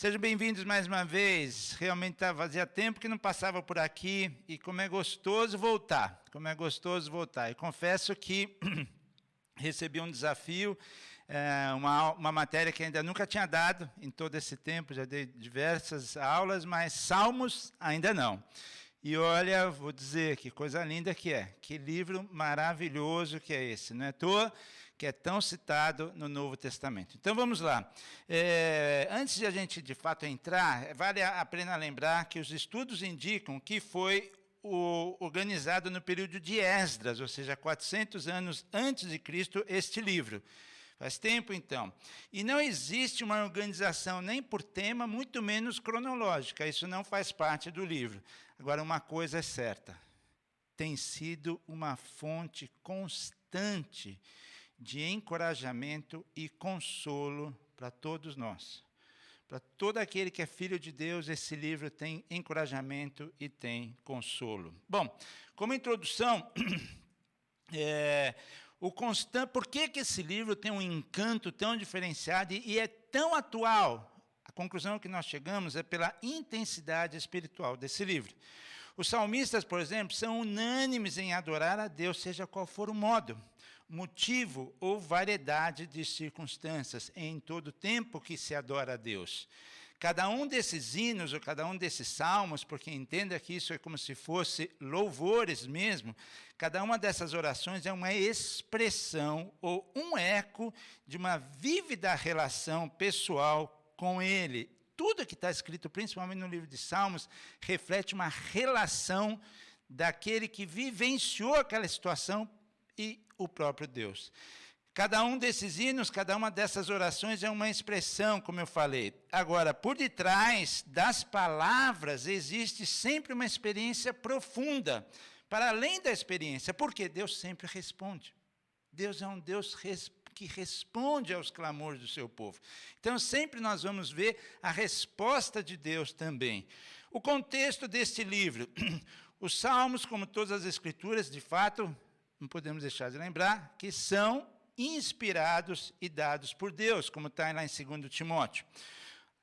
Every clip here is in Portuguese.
Sejam bem-vindos mais uma vez. Realmente fazia tempo que não passava por aqui e como é gostoso voltar. E confesso que recebi um desafio, uma matéria que ainda nunca tinha dado em todo esse tempo. Já dei diversas aulas, mas Salmos ainda não. E olha, vou dizer que coisa linda que é. Que livro maravilhoso que é esse. Não é à toa que é tão citado no Novo Testamento. Então vamos lá. Antes de a gente de fato entrar, vale a pena lembrar que os estudos indicam que foi organizado no período de Esdras, ou seja, 400 anos antes de Cristo, este livro. Faz tempo, então. E não existe uma organização nem por tema, muito menos cronológica. Isso não faz parte do livro. Agora, uma coisa é certa. Tem sido uma fonte constante de encorajamento e consolo para todos nós. Para todo aquele que é filho de Deus, esse livro tem encorajamento e tem consolo. Bom, como introdução, por que esse livro tem um encanto tão diferenciado e é tão atual? A conclusão que nós chegamos é pela intensidade espiritual desse livro. Os salmistas, por exemplo, são unânimes em adorar a Deus, seja qual for o modo, motivo ou variedade de circunstâncias, em todo tempo que se adora a Deus. Cada um desses hinos, ou cada um desses salmos, porque entenda que isso é como se fosse louvores mesmo, cada uma dessas orações é uma expressão ou um eco de uma vívida relação pessoal com Ele. Tudo que está escrito, principalmente no livro de Salmos, reflete uma relação daquele que vivenciou aquela situação e o próprio Deus. Cada um desses hinos, cada uma dessas orações é uma expressão, como eu falei. Agora, por detrás das palavras existe sempre uma experiência profunda, para além da experiência, porque Deus sempre responde. Deus é um Deus que responde aos clamores do seu povo. Então, sempre nós vamos ver a resposta de Deus também. O contexto deste livro. Os Salmos, como todas as Escrituras, de fato, não podemos deixar de lembrar, que são inspirados e dados por Deus, como está lá em 2 Timóteo.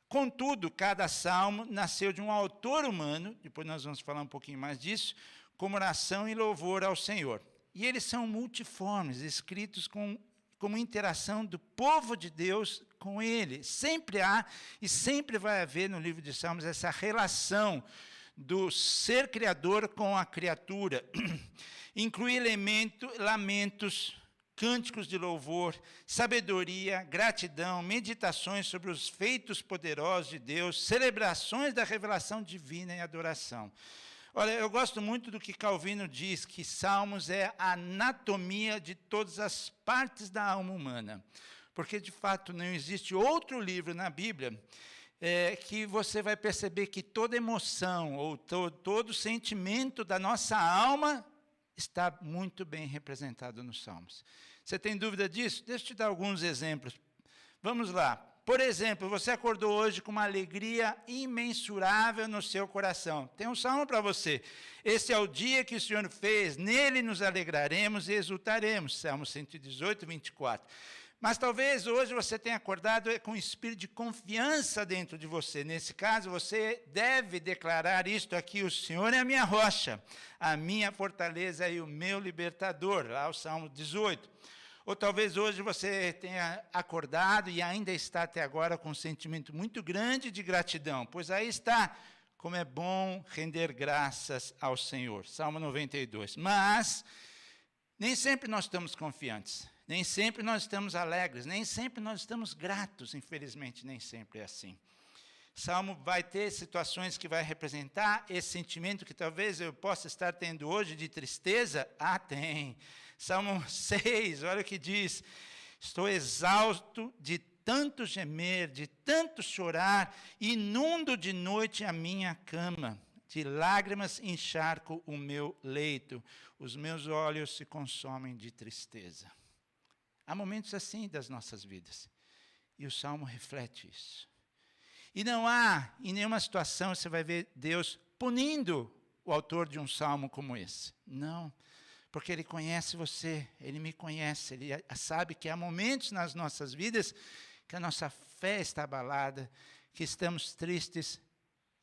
Contudo, cada salmo nasceu de um autor humano, depois nós vamos falar um pouquinho mais disso, como oração e louvor ao Senhor. E eles são multiformes, escritos como interação do povo de Deus com Ele. Sempre há e sempre vai haver no livro de Salmos essa relação do ser criador com a criatura. Inclui lamentos, cânticos de louvor, sabedoria, gratidão, meditações sobre os feitos poderosos de Deus, celebrações da revelação divina e adoração. Olha, eu gosto muito do que Calvino diz, que Salmos é a anatomia de todas as partes da alma humana. Porque, de fato, não existe outro livro na Bíblia que você vai perceber que toda emoção ou todo sentimento da nossa alma está muito bem representado nos Salmos. Você tem dúvida disso? Deixa eu te dar alguns exemplos. Vamos lá. Por exemplo, você acordou hoje com uma alegria imensurável no seu coração. Tem um salmo para você. Esse é o dia que o Senhor fez, nele nos alegraremos e exultaremos. Salmo 118, 24. Mas talvez hoje você tenha acordado com um espírito de confiança dentro de você. Nesse caso, você deve declarar isto aqui: o Senhor é a minha rocha, a minha fortaleza e o meu libertador. Lá o Salmo 18. Ou talvez hoje você tenha acordado e ainda está até agora com um sentimento muito grande de gratidão. Pois aí está, como é bom render graças ao Senhor. Salmo 92. Mas nem sempre nós estamos confiantes. Nem sempre nós estamos alegres, nem sempre nós estamos gratos, infelizmente, nem sempre é assim. Salmo vai ter situações que vai representar esse sentimento que talvez eu possa estar tendo hoje de tristeza. Ah, tem. Salmo 6, olha o que diz: estou exausto de tanto gemer, de tanto chorar, inundo de noite a minha cama. De lágrimas encharco o meu leito, os meus olhos se consomem de tristeza. Há momentos assim das nossas vidas, e o Salmo reflete isso. E não há, em nenhuma situação, você vai ver Deus punindo o autor de um salmo como esse. Não, porque Ele conhece você, Ele me conhece, Ele sabe que há momentos nas nossas vidas que a nossa fé está abalada, que estamos tristes,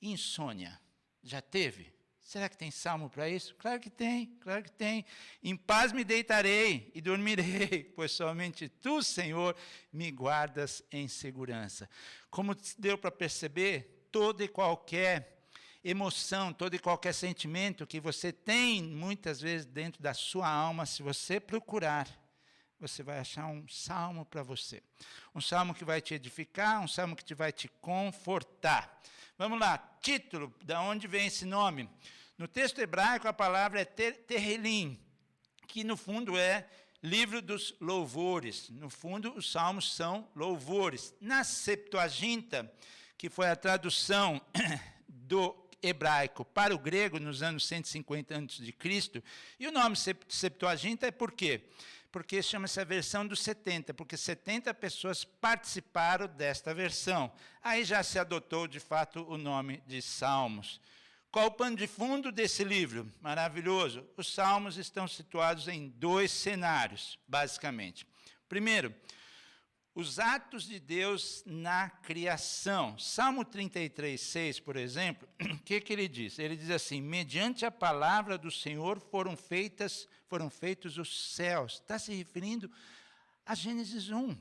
insônia. Já teve? Será que tem salmo para isso? Claro que tem, claro que tem. Em paz me deitarei e dormirei, pois somente tu, Senhor, me guardas em segurança. Como deu para perceber, toda e qualquer emoção, todo e qualquer sentimento que você tem, muitas vezes, dentro da sua alma, se você procurar, você vai achar um salmo para você. Um salmo que vai te edificar, um salmo que vai te confortar. Vamos lá, título, de onde vem esse nome? No texto hebraico, a palavra é Tehillim, que no fundo é livro dos louvores. No fundo, os salmos são louvores. Na Septuaginta, que foi a tradução do hebraico para o grego nos anos 150 a.C., e o nome Septuaginta é por quê? Porque chama-se a versão dos 70, porque 70 pessoas participaram desta versão. Aí já se adotou, de fato, o nome de Salmos. Qual o pano de fundo desse livro? Maravilhoso. Os Salmos estão situados em 2 cenários, basicamente. Primeiro, os atos de Deus na criação. Salmo 33:6, por exemplo, o que ele diz? Ele diz assim: mediante a palavra do Senhor foram feitos os céus. Está se referindo a Gênesis 1.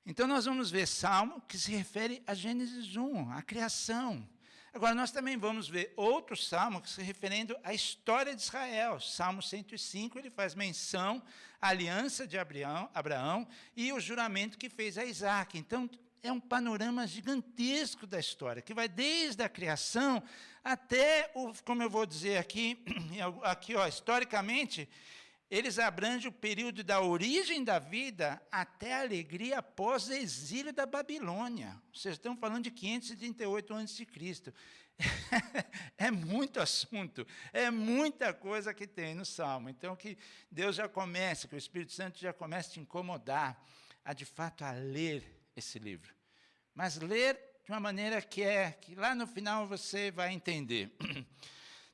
Então, nós vamos ver Salmo que se refere a Gênesis 1, a criação. Agora, nós também vamos ver outro salmo que se referindo à história de Israel. Salmo 105, ele faz menção à aliança de Abraão e o juramento que fez a Isaac. Então, é um panorama gigantesco da história, que vai desde a criação até, como eu vou dizer aqui, historicamente, eles abrangem o período da origem da vida até a alegria após o exílio da Babilônia. Vocês estão falando de 538 a.C. É muito assunto, é muita coisa que tem no Salmo. Então, que Deus já comece, que o Espírito Santo já comece a te incomodar, de fato, a ler esse livro. Mas ler de uma maneira que lá no final você vai entender.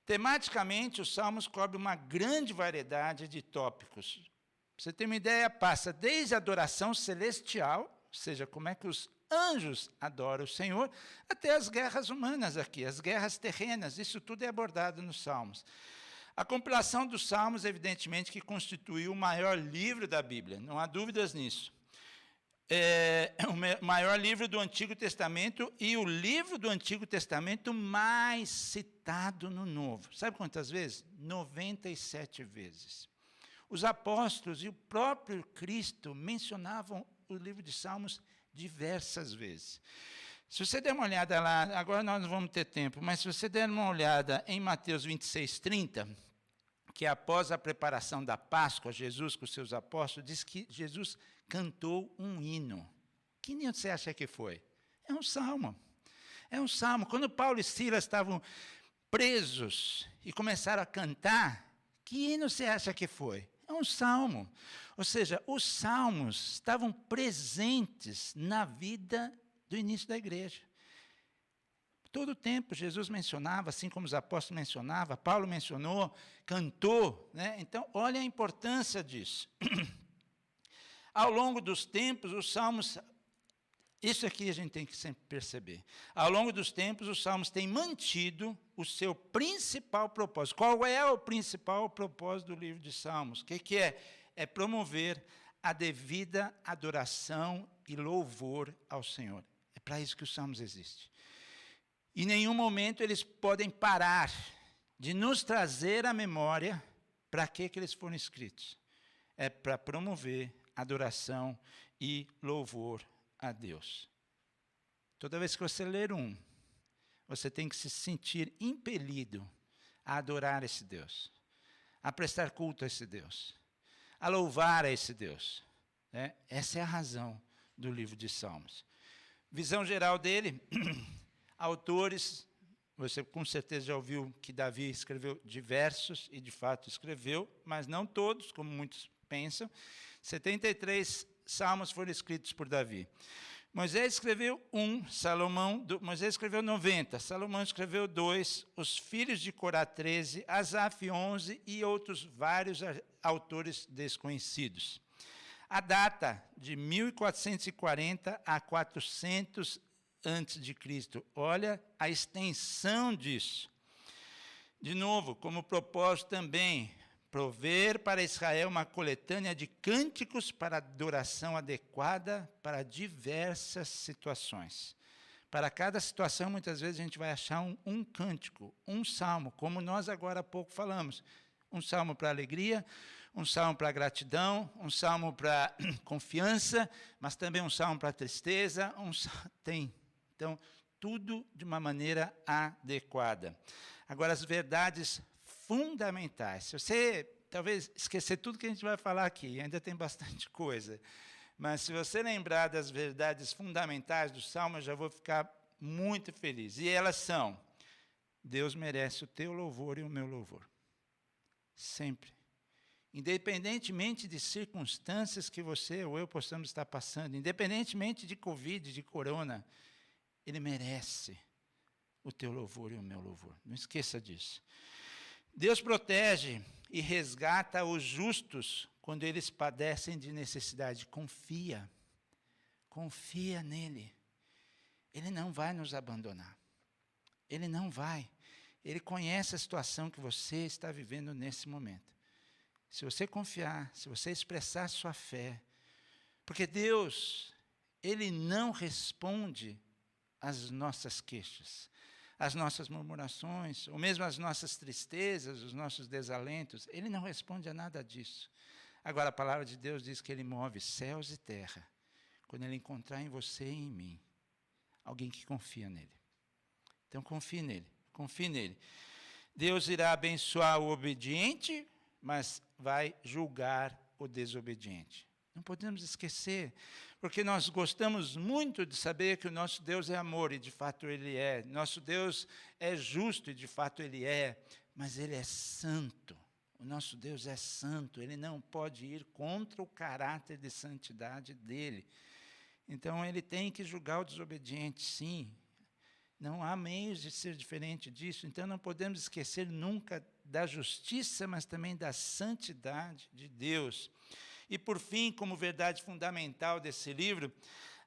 Tematicamente, os Salmos cobrem uma grande variedade de tópicos. Para você ter uma ideia, passa desde a adoração celestial, ou seja, como é que os anjos adoram o Senhor, até as guerras humanas aqui, as guerras terrenas, isso tudo é abordado nos Salmos. A compilação dos Salmos, evidentemente, que constituiu o maior livro da Bíblia, não há dúvidas nisso. É o maior livro do Antigo Testamento e o livro do Antigo Testamento mais citado no Novo. Sabe quantas vezes? 97 vezes. Os apóstolos e o próprio Cristo mencionavam o livro de Salmos diversas vezes. Se você der uma olhada lá, agora nós não vamos ter tempo, mas se você der uma olhada em Mateus 26:30, que após a preparação da Páscoa, Jesus com os seus apóstolos, diz que Jesus cantou um hino. Que hino você acha que foi? É um salmo. É um salmo. Quando Paulo e Silas estavam presos e começaram a cantar, que hino você acha que foi? É um salmo. Ou seja, os salmos estavam presentes na vida do início da igreja. Todo o tempo Jesus mencionava, assim como os apóstolos mencionavam, Paulo mencionou, cantou, né? Então, olha a importância disso. Ao longo dos tempos, os salmos, isso aqui a gente tem que sempre perceber. Ao longo dos tempos, os salmos têm mantido o seu principal propósito. Qual é o principal propósito do livro de Salmos? O que é? É promover a devida adoração e louvor ao Senhor. É para isso que os salmos existem. Em nenhum momento eles podem parar de nos trazer à memória para que eles foram escritos. É para promover adoração e louvor a Deus. Toda vez que você ler você tem que se sentir impelido a adorar esse Deus, a prestar culto a esse Deus, a louvar a esse Deus. Né? Essa é a razão do livro de Salmos. Visão geral dele, autores, você com certeza já ouviu que Davi escreveu diversos, e de fato escreveu, mas não todos, como muitos pensam. 73 salmos foram escritos por Davi. Moisés escreveu Moisés escreveu 90, Salomão escreveu 2, os filhos de Corá 13, Asaf 11 e outros vários autores desconhecidos. A data de 1440 a 400 antes de Cristo. Olha a extensão disso. De novo, como propósito também, prover para Israel uma coletânea de cânticos para adoração adequada para diversas situações. Para cada situação, muitas vezes, a gente vai achar um cântico, um salmo, como nós agora há pouco falamos. Um salmo para alegria, um salmo para gratidão, um salmo para confiança, mas também um salmo para tristeza. Tem. Então, tudo de uma maneira adequada. Agora, as verdades fundamentais. Se você, talvez, esquecer tudo que a gente vai falar aqui, ainda tem bastante coisa. Mas se você lembrar das verdades fundamentais do Salmo, eu já vou ficar muito feliz. E elas são: Deus merece o teu louvor e o meu louvor. Sempre. Independentemente de circunstâncias que você ou eu possamos estar passando, independentemente de Covid, de corona, Ele merece o teu louvor e o meu louvor. Não esqueça disso. Deus protege e resgata os justos quando eles padecem de necessidade. Confia. Confia nele. Ele não vai nos abandonar. Ele não vai. Ele conhece a situação que você está vivendo nesse momento. Se você confiar, se você expressar sua fé, porque Deus, Ele não responde às nossas queixas, às nossas murmurações, ou mesmo às nossas tristezas, os nossos desalentos. Ele não responde a nada disso. Agora, a palavra de Deus diz que Ele move céus e terra, quando Ele encontrar em você e em mim alguém que confia nele. Então, confie nele, confie nele. Deus irá abençoar o obediente, mas vai julgar o desobediente. Não podemos esquecer, porque nós gostamos muito de saber que o nosso Deus é amor, e de fato Ele é. Nosso Deus é justo, e de fato Ele é. Mas Ele é santo. O nosso Deus é santo. Ele não pode ir contra o caráter de santidade dEle. Então, Ele tem que julgar o desobediente, sim. Não há meios de ser diferente disso. Então, não podemos esquecer nunca da justiça, mas também da santidade de Deus. E, por fim, como verdade fundamental desse livro,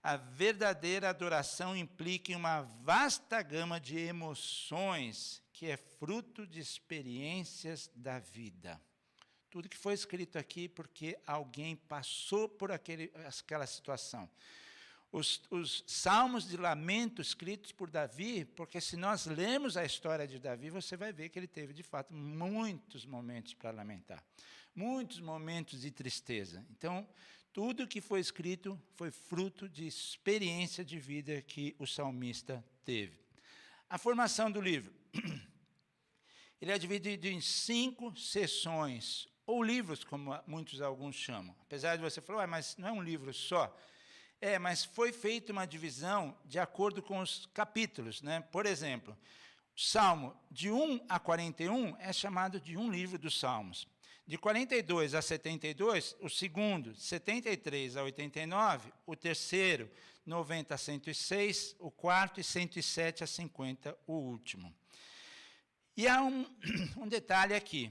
a verdadeira adoração implica em uma vasta gama de emoções, que é fruto de experiências da vida. Tudo que foi escrito aqui porque alguém passou por aquela situação. Os salmos de lamento escritos por Davi, porque se nós lermos a história de Davi, você vai ver que ele teve, de fato, muitos momentos para lamentar, muitos momentos de tristeza. Então, tudo que foi escrito foi fruto de experiência de vida que o salmista teve. A formação do livro. Ele é dividido em 5 sessões, ou livros, como alguns chamam. Apesar de você falar, mas não é um livro só. Mas foi feita uma divisão de acordo com os capítulos, né? Por exemplo, o Salmo de 1 a 41 é chamado de um livro dos Salmos. De 42 a 72, o segundo, 73 a 89, o terceiro, 90 a 106, o quarto e 107 a 50, o último. E há um detalhe aqui,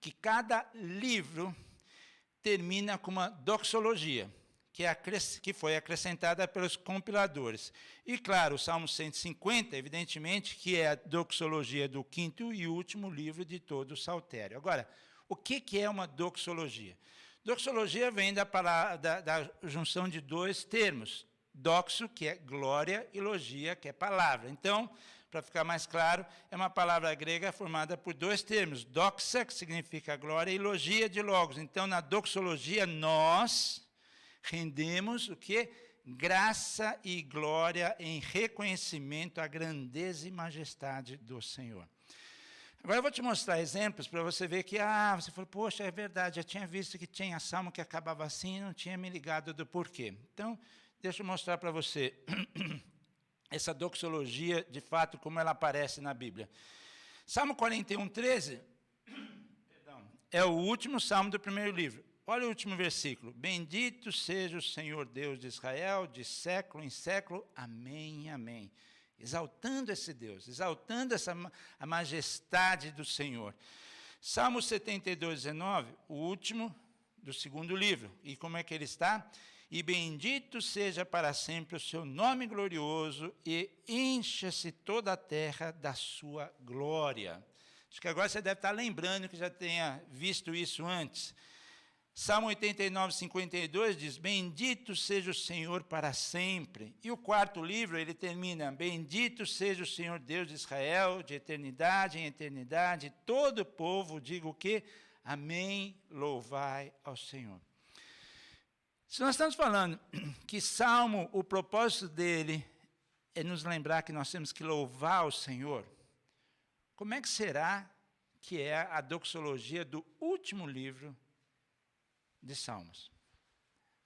que cada livro termina com uma doxologia, que foi acrescentada pelos compiladores. E, claro, o Salmo 150, evidentemente, que é a doxologia do quinto e último livro de todo o Saltério. Agora, o que é uma doxologia? Doxologia vem da junção de 2 termos. Doxo, que é glória, e logia, que é palavra. Então, para ficar mais claro, é uma palavra grega formada por 2 termos. Doxa, que significa glória, e logia de logos. Então, na doxologia, nós rendemos o quê? Graça e glória em reconhecimento à grandeza e majestade do Senhor. Agora eu vou te mostrar exemplos para você ver que, você falou, poxa, é verdade, eu tinha visto que tinha salmo que acabava assim e não tinha me ligado do porquê. Então, deixa eu mostrar para você essa doxologia, de fato, como ela aparece na Bíblia. Salmo 41, 13, é o último salmo do primeiro livro. Olha o último versículo. Bendito seja o Senhor Deus de Israel, de século em século. Amém, amém. Exaltando esse Deus, exaltando a majestade do Senhor. Salmo 72, 19, o último do segundo livro. E como é que ele está? e bendito seja para sempre o seu nome glorioso, e encha-se toda a terra da sua glória. Acho que agora você deve estar lembrando que já tenha visto isso antes. Salmo 89, 52 diz, bendito seja o Senhor para sempre. E o quarto livro, ele termina, bendito seja o Senhor Deus de Israel, de eternidade em eternidade. Todo o povo diga o quê? Amém, louvai ao Senhor. Se nós estamos falando que Salmo, o propósito dele é nos lembrar que nós temos que louvar o Senhor, como é que será que é a doxologia do último livro de Salmos?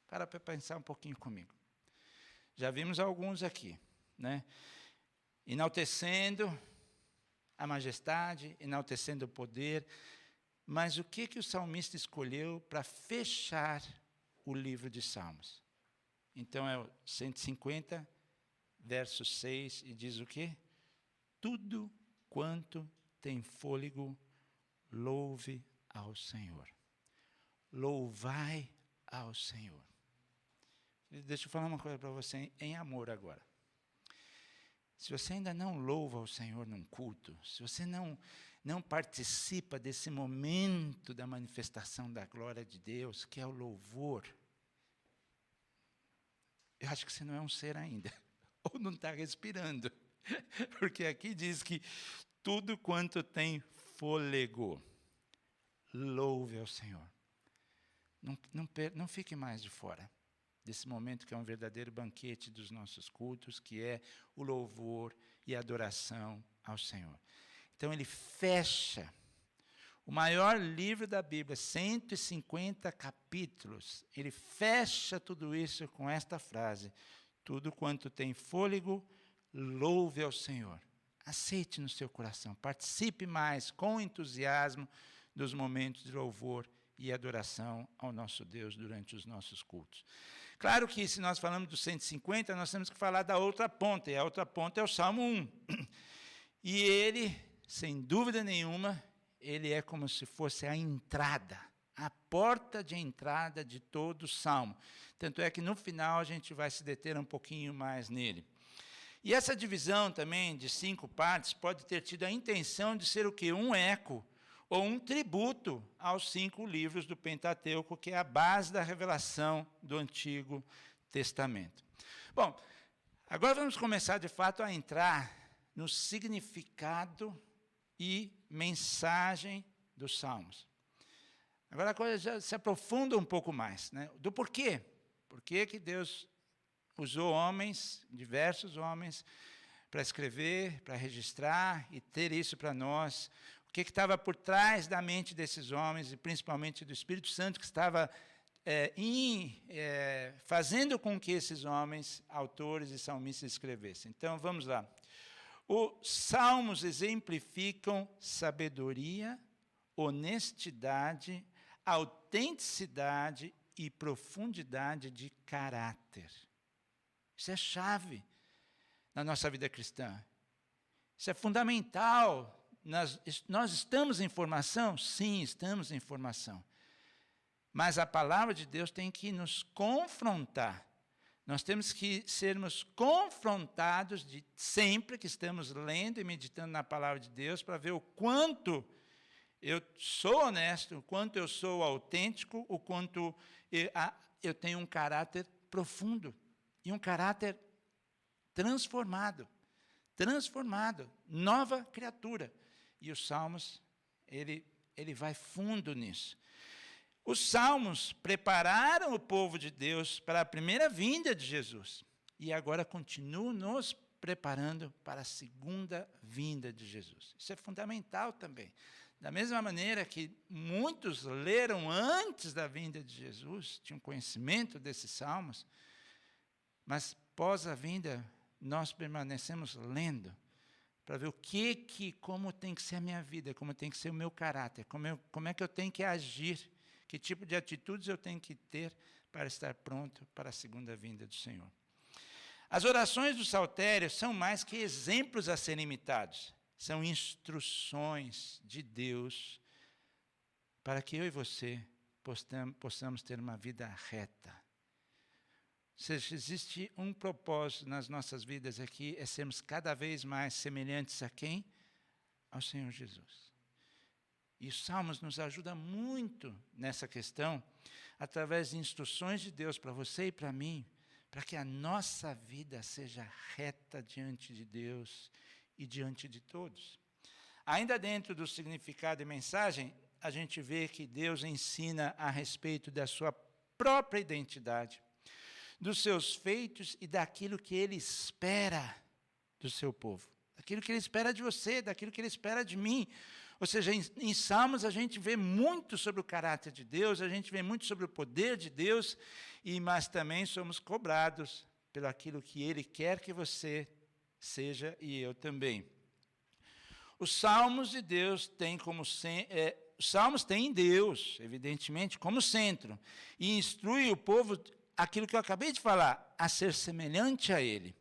Para pensar um pouquinho comigo. Já vimos alguns aqui, né? Enaltecendo a majestade, enaltecendo o poder, mas o que o salmista escolheu para fechar o livro de Salmos? Então é o 150, verso 6, e diz o quê? Tudo quanto tem fôlego, louve ao Senhor. Louvai ao Senhor. Deixa eu falar uma coisa para você em amor agora. Se você ainda não louva ao Senhor num culto, se você não participa desse momento da manifestação da glória de Deus, que é o louvor, eu acho que você não é um ser ainda, ou não está respirando, porque aqui diz que tudo quanto tem fôlego, louve ao Senhor. Não fique mais de fora desse momento que é um verdadeiro banquete dos nossos cultos, que é o louvor e a adoração ao Senhor. Então ele fecha o maior livro da Bíblia, 150 capítulos, ele fecha tudo isso com esta frase, tudo quanto tem fôlego, louve ao Senhor. Aceite no seu coração, participe mais com entusiasmo dos momentos de louvor e adoração ao nosso Deus durante os nossos cultos. Claro que se nós falamos dos 150, nós temos que falar da outra ponta, e a outra ponta é o Salmo 1. E ele, sem dúvida nenhuma, ele é como se fosse a entrada, a porta de entrada de todo o Salmo. Tanto é que no final a gente vai se deter um pouquinho mais nele. E essa divisão também de 5 partes pode ter tido a intenção de ser o quê? Um eco ou um tributo aos 5 livros do Pentateuco, que é a base da revelação do Antigo Testamento. Bom, agora vamos começar, de fato, a entrar no significado e mensagem dos Salmos. Agora a coisa já se aprofunda um pouco mais, né? Do porquê. Por que Deus usou homens, diversos homens, para escrever, para registrar e ter isso para nós. O que estava por trás da mente desses homens, e principalmente do Espírito Santo, que estava fazendo com que esses homens, autores e salmistas, escrevessem. Então, vamos lá. Os salmos exemplificam sabedoria, honestidade, autenticidade e profundidade de caráter. Isso é chave na nossa vida cristã. Isso é fundamental. Nós estamos em formação? Sim, estamos em formação. Mas a palavra de Deus tem que nos confrontar. Nós temos que sermos confrontados sempre que estamos lendo e meditando na palavra de Deus para ver o quanto eu sou honesto, o quanto eu sou autêntico, o quanto eu tenho um caráter profundo e um caráter transformado, nova criatura. E os Salmos, ele vai fundo nisso. Os Salmos prepararam o povo de Deus para a primeira vinda de Jesus. E agora continuam nos preparando para a segunda vinda de Jesus. Isso é fundamental também. Da mesma maneira que muitos leram antes da vinda de Jesus, tinham conhecimento desses Salmos, mas pós a vinda, nós permanecemos lendo para ver como tem que ser a minha vida, como tem que ser o meu caráter, como é que eu tenho que agir, que tipo de atitudes eu tenho que ter para estar pronto para a segunda vinda do Senhor. As orações do saltério são mais que exemplos a serem imitados, são instruções de Deus para que eu e você possamos ter uma vida reta, seja, existe um propósito nas nossas vidas aqui, é sermos cada vez mais semelhantes a quem? Ao Senhor Jesus. E os Salmos nos ajudam muito nessa questão, através de instruções de Deus para você e para mim, para que a nossa vida seja reta diante de Deus e diante de todos. Ainda dentro do significado e mensagem, a gente vê que Deus ensina a respeito da sua própria identidade, dos seus feitos e daquilo que Ele espera do seu povo. Daquilo que Ele espera de você, daquilo que Ele espera de mim. Ou seja, em Salmos a gente vê muito sobre o caráter de Deus, a gente vê muito sobre o poder de Deus, mas também somos cobrados pelo aquilo que Ele quer que você seja e eu também. Os Salmos de Deus têm os Salmos têm Deus, evidentemente, como centro, e instrui o povo, aquilo que eu acabei de falar, a ser semelhante a Ele,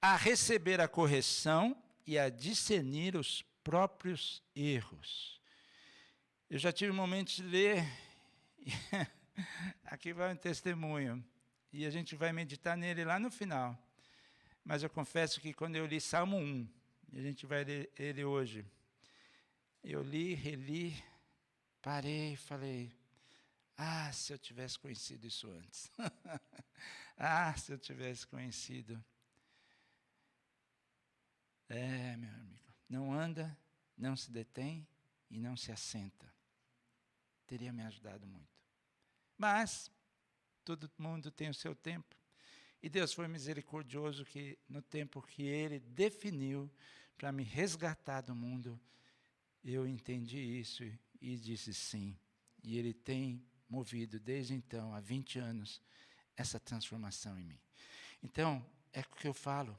a receber a correção e a discernir os próprios erros. Eu já tive momentos de ler, aqui vai um testemunho, e a gente vai meditar nele lá no final. Mas eu confesso que quando eu li Salmo 1, e a gente vai ler ele hoje, eu li, reli, parei e falei, se eu tivesse conhecido isso antes. Se eu tivesse conhecido. Meu amigo. Não anda, não se detém e não se assenta. Teria me ajudado muito. Mas, todo mundo tem o seu tempo. E Deus foi misericordioso que, no tempo que Ele definiu para me resgatar do mundo, eu entendi isso e disse sim. E Ele tem movido, desde então, há 20 anos, essa transformação em mim. Então, é o que eu falo.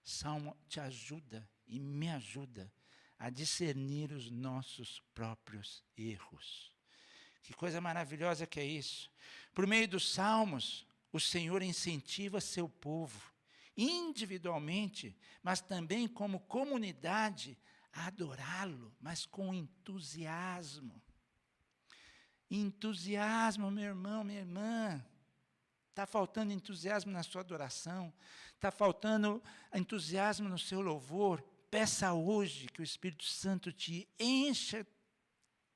Salmo te ajuda e me ajuda a discernir os nossos próprios erros. Que coisa maravilhosa que é isso. Por meio dos Salmos, o Senhor incentiva seu povo, individualmente, mas também como comunidade, a adorá-lo, mas com entusiasmo. Entusiasmo, meu irmão, minha irmã. Está faltando entusiasmo na sua adoração, está faltando entusiasmo no seu louvor. Peça hoje que o Espírito Santo te encha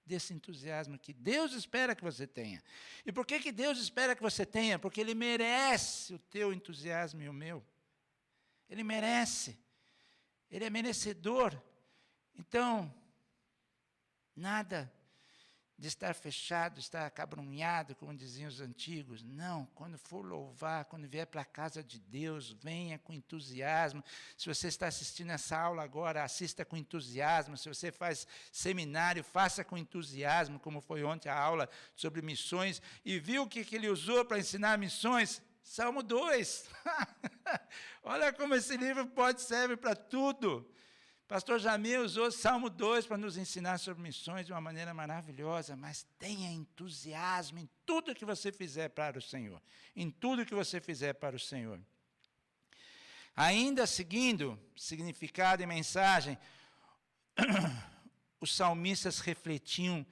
desse entusiasmo que Deus espera que você tenha. E por que Deus espera que você tenha? Porque Ele merece o teu entusiasmo e o meu. Ele merece. Ele é merecedor. Então, nada de estar fechado, estar acabrunhado, como diziam os antigos. Não, quando for louvar, quando vier para a casa de Deus, venha com entusiasmo. Se você está assistindo essa aula agora, assista com entusiasmo. Se você faz seminário, faça com entusiasmo, como foi ontem a aula sobre missões. E viu o que ele usou para ensinar missões? Salmo 2. Olha como esse livro serve para tudo. Pastor Jamil usou Salmo 2 para nos ensinar sobre missões de uma maneira maravilhosa, mas tenha entusiasmo em tudo que você fizer para o Senhor. Em tudo que você fizer para o Senhor. Ainda seguindo significado e mensagem, os salmistas refletiam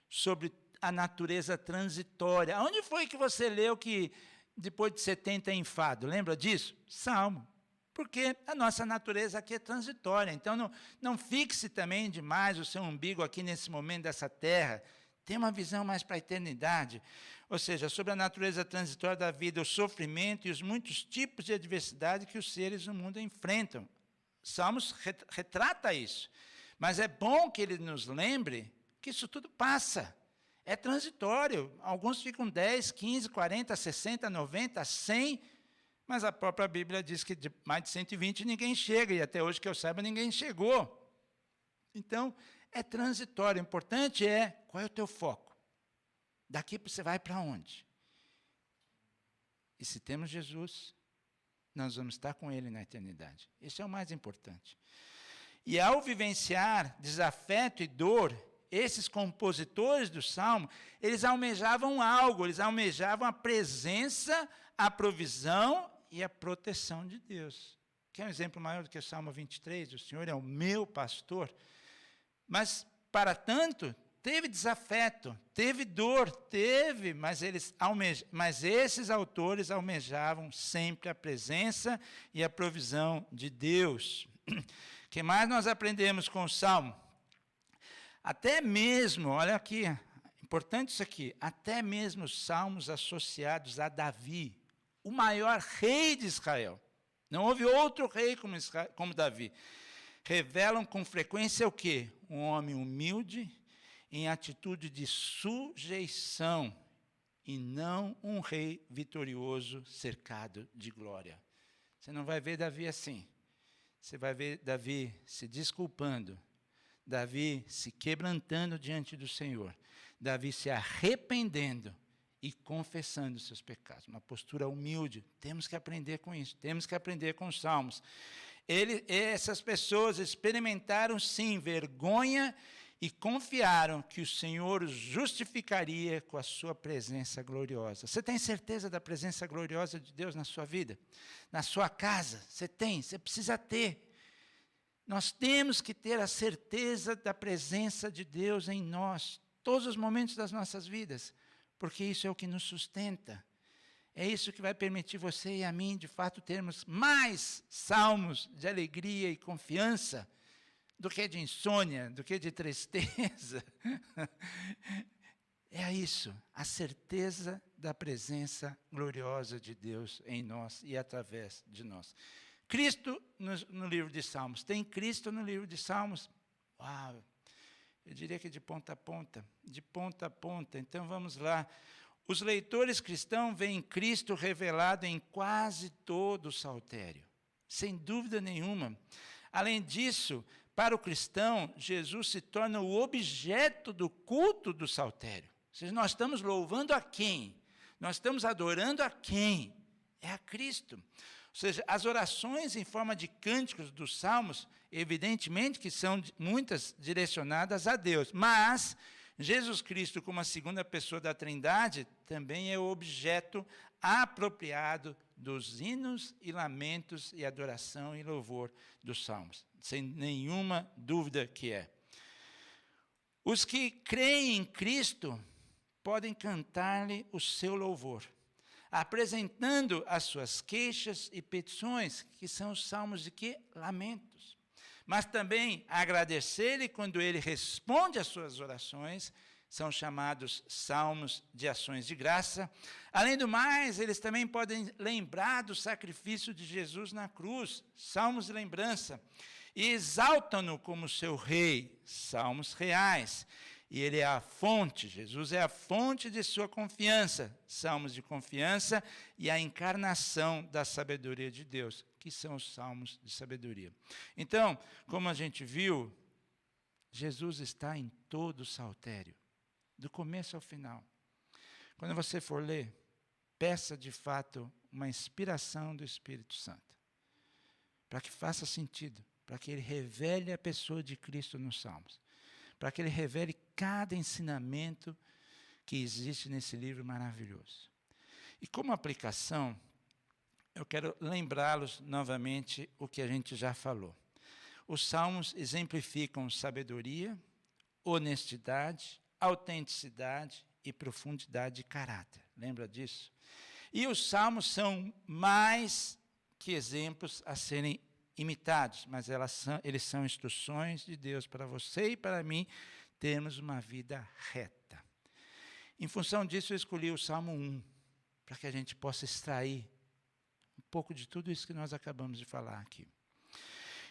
sobre a natureza transitória. Onde foi que você leu que depois de 70 é enfado? Lembra disso? Salmo. Porque a nossa natureza aqui é transitória. Então, não fixe também demais o seu umbigo aqui nesse momento dessa terra. Tenha uma visão mais para a eternidade. Ou seja, sobre a natureza transitória da vida, o sofrimento e os muitos tipos de adversidade que os seres do mundo enfrentam. Salmos retrata isso. Mas é bom que ele nos lembre que isso tudo passa. É transitório. Alguns ficam 10, 15, 40, 60, 90, 100... Mas a própria Bíblia diz que de mais de 120 ninguém chega, e até hoje que eu saiba ninguém chegou. Então, é transitório. O importante é, qual é o teu foco? Daqui você vai para onde? E se temos Jesus, nós vamos estar com Ele na eternidade. Isso é o mais importante. E ao vivenciar desafeto e dor, esses compositores do Salmo, eles almejavam algo, eles almejavam a presença, a provisão e a proteção de Deus. Quer um exemplo maior do que o Salmo 23? O Senhor é o meu pastor. Mas, para tanto, teve desafeto, teve dor, teve, mas esses autores almejavam sempre a presença e a provisão de Deus. O que mais nós aprendemos com o Salmo? Até mesmo, olha aqui, importante isso aqui, até mesmo os salmos associados a Davi, o maior rei de Israel, não houve outro rei como Davi, revelam com frequência o quê? Um homem humilde, em atitude de sujeição, e não um rei vitorioso cercado de glória. Você não vai ver Davi assim. Você vai ver Davi se desculpando, Davi se quebrantando diante do Senhor, Davi se arrependendo e confessando os seus pecados. Uma postura humilde. Temos que aprender com isso, temos que aprender com os salmos. Essas pessoas experimentaram, sim, vergonha e confiaram que o Senhor os justificaria com a sua presença gloriosa. Você tem certeza da presença gloriosa de Deus na sua vida? Na sua casa? Você tem, você precisa ter. Nós temos que ter a certeza da presença de Deus em nós, todos os momentos das nossas vidas, porque isso é o que nos sustenta. É isso que vai permitir você e a mim, de fato, termos mais salmos de alegria e confiança do que de insônia, do que de tristeza. É isso, a certeza da presença gloriosa de Deus em nós e através de nós. Cristo no livro de Salmos. Tem Cristo no livro de Salmos? Uau! Eu diria que de ponta a ponta. De ponta a ponta. Então, vamos lá. Os leitores cristãos veem Cristo revelado em quase todo o saltério. Sem dúvida nenhuma. Além disso, para o cristão, Jesus se torna o objeto do culto do saltério. Ou seja, nós estamos louvando a quem? Nós estamos adorando a quem? É a Cristo. Ou seja, as orações em forma de cânticos dos salmos, evidentemente que são muitas direcionadas a Deus, mas Jesus Cristo, como a segunda pessoa da Trindade, também é o objeto apropriado dos hinos e lamentos e adoração e louvor dos salmos, sem nenhuma dúvida que é. Os que creem em Cristo podem cantar-lhe o seu louvor, apresentando as suas queixas e petições, que são os salmos de quê? Lamentos. Mas também agradecer-lhe quando ele responde às suas orações, são chamados salmos de ações de graça. Além do mais, eles também podem lembrar do sacrifício de Jesus na cruz, salmos de lembrança, e exaltam-no como seu rei, salmos reais. E ele é a fonte, Jesus é a fonte de sua confiança, salmos de confiança e a encarnação da sabedoria de Deus, que são os salmos de sabedoria. Então, como a gente viu, Jesus está em todo o saltério, do começo ao final. Quando você for ler, peça de fato uma inspiração do Espírito Santo, para que faça sentido, para que ele revele a pessoa de Cristo nos salmos, para que ele revele cada ensinamento que existe nesse livro maravilhoso. E como aplicação, eu quero lembrá-los novamente o que a gente já falou. Os salmos exemplificam sabedoria, honestidade, autenticidade e profundidade de caráter. Lembra disso? E os salmos são mais que exemplos a serem imitados, mas eles são instruções de Deus para você e para mim termos uma vida reta. Em função disso, eu escolhi o Salmo 1, para que a gente possa extrair um pouco de tudo isso que nós acabamos de falar aqui.